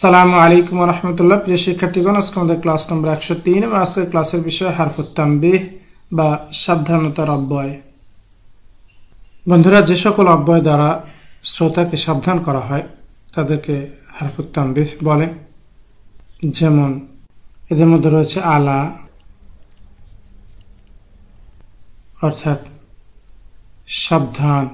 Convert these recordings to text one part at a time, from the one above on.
আসসালামু আলাইকুম ওয়া রাহমাতুল্লাহ। প্রিয় শিক্ষার্থীগণ, আজকে আমাদের ক্লাস নম্বর 103 এবং আজকের ক্লাসের বিষয় হারফুত তানবিহ বা সাবধানতার অব্যয়। বন্ধুরা, যে সকল অব্যয় দ্বারা শ্রোতাকে সাবধান করা হয় তাদেরকে হারফুত তানবিহ বলে। যেমন এদের মধ্যে রয়েছে আলা, অর্থাৎ সাবধান।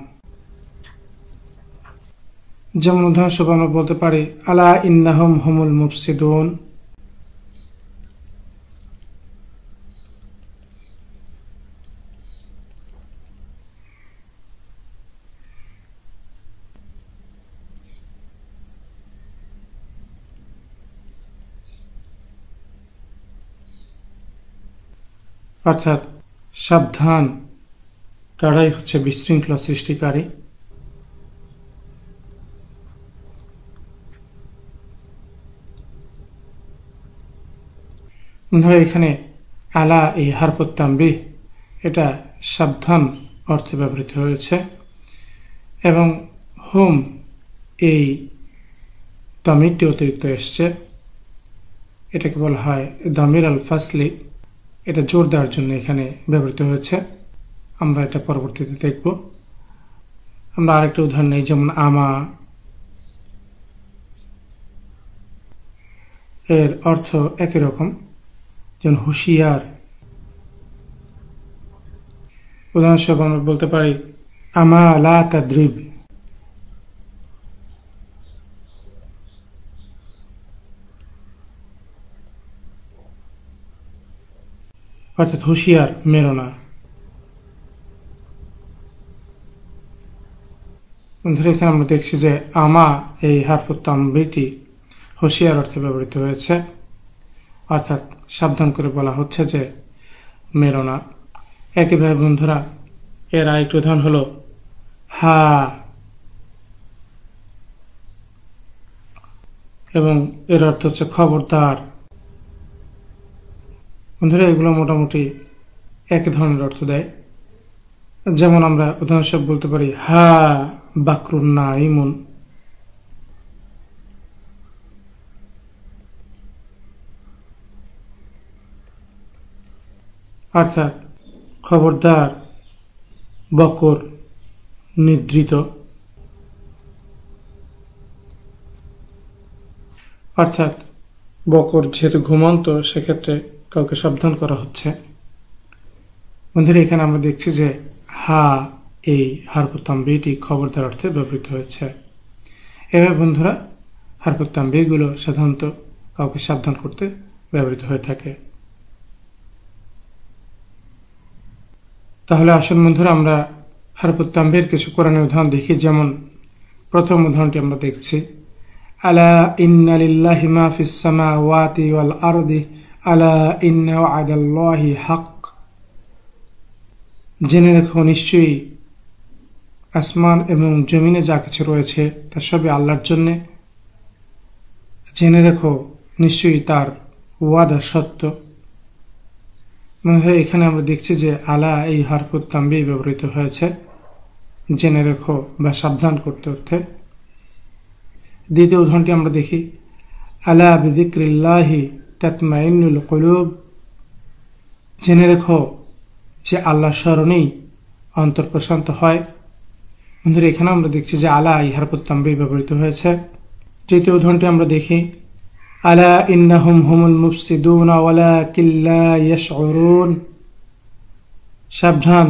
যেমন উদাহরণস্বরূপ আমরা বলতে পারি আলা ইন্নাহুম হুমুল মুফসিদুন। অর্থাৎ সাবধান, তারাই হচ্ছে বিশৃঙ্খলা সৃষ্টিকারী। ধরো এখানে আলা এই হারফুত তানবিহ এটা সাবধান অর্থে ব্যবহৃত হয়েছে এবং হুম এই দামিরটি অতিরিক্ত এসছে। এটাকে বলা হয় দামির আল ফাসলি। এটা জোর দেওয়ার জন্য এখানে ব্যবহৃত হয়েছে। আমরা এটা পরবর্তীতে দেখব। আমরা আরেকটা উদাহরণ নেই, যেমন আমা, এর অর্থ একই রকম, যেমন হুঁশিয়ার। উদাহরণস্বরূপ আমরা বলতে পারি আমা লা তাদ্রিব, অর্থাৎ হুঁশিয়ার, মেরো না। বন্ধুরা, এখানে আমরা দেখছি যে আমা এই হারফুত তানবিহটি হুঁশিয়ার অর্থে ব্যবহৃত হয়েছে, অর্থাৎ সাবধান করে বলা হচ্ছে যে মেরো না। একইভাবে বন্ধুরা, এর আরেকটি উদাহরণ হলো হা, এবং এর অর্থ হচ্ছে খবরদার। বন্ধুরা, এগুলো মোটামুটি এক ধরনের অর্থ দেয়। যেমন আমরা উদাহরণস্বরূপ বলতে পারি হা বাকরুন নাইমুন, অর্থাৎ খবরদার বকর নিদ্রিত। অর্থাৎ বকর যেহেতু ঘুমন্ত, সেক্ষেত্রে কাউকে সাবধান করা হচ্ছে। বন্ধুরা, এখানে আমরা দেখছি যে হা এই হারফুত তানবিহটি খবরদার অর্থে ব্যবহৃত হয়েছে। এভাবে বন্ধুরা, হারফুত তানবিহগুলো সাধারণত কাউকে সাবধান করতে ব্যবহৃত হয়ে থাকে। তাহলে আসুন বন্ধুরা, আমরা হারফুত তানবিহের কিছু কোরআনের উদাহরণ দেখি। যেমন প্রথম উদাহরণটি আমরা দেখছি আলা ইন্না লিল্লাহি মা ফিস সামাওয়াতি ওয়াল আরদি আলা ইন্না ওয়াদাল্লাহি হক। জেনে রেখো, নিশ্চয়ই আসমান এবং জমিনে যা কিছু রয়েছে তা সবই আল্লাহর জন্যে। জেনে রেখো, নিশ্চয়ই তার ওয়াদা সত্য। এখানে আমরা দেখছি যে আলা এই হারফুত তানবিহ ব্যবহৃত হয়েছে জেনে রেখো বা সাবধান করতে অর্থে। দ্বিতীয় উদাহরণটি আমরা দেখি আলা বিযিক্রিল্লাহি তাতমাইন্নুল কুলুব। জেনে রেখো যে আল্লাহ স্মরণেই অন্তর প্রশান্ত হয়। বন্ধুরা, এখানে আমরা দেখছি যে আলা এই হারফুত তানবিহ ব্যবহৃত হয়েছে। তৃতীয় উদাহরণটি আমরা দেখি আলা ইন্নাহুম হুমুল মুফসিদুন ওয়ালাকিন লা ইয়াশউরুন। সাবধান,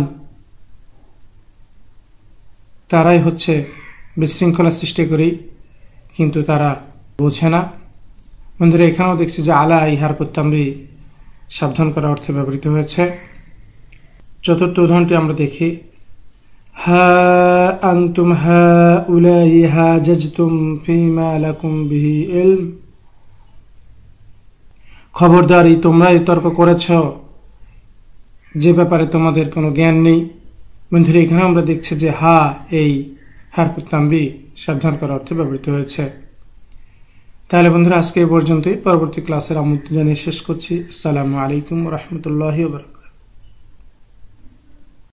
তারাই হচ্ছে বিশৃঙ্খলা সৃষ্টিকারী, কিন্তু তারা বোঝে না। বন্ধুরা, এখানেও দেখছি যে আলা এই হারফুত তানবিহ সাবধান করার অর্থে ব্যবহৃত হয়েছে। চতুর্থ উদাহরণটি আমরা দেখি হা আনতুম হাউলাই হাজাজতুম ফীমা লাকুম বিহি ইলম। খবরদার, তোমরাই তর্ক করেছ যে ব্যাপারে তোমাদের কোনো জ্ঞান নেই। বন্ধুরা, এখানে আমরা দেখছি যে হা এই হারফুত তানবিহ সাবধান করার অর্থে ব্যবহৃত হয়েছে। তাহলে বন্ধুরা, আজকে এই পর্যন্তই। পরবর্তী ক্লাসের আমন্ত্রণ জানিয়ে শেষ করছি। আসসালামু আলাইকুম ওয়া রাহমাতুল্লাহি ওয়া বারাকাতুহু।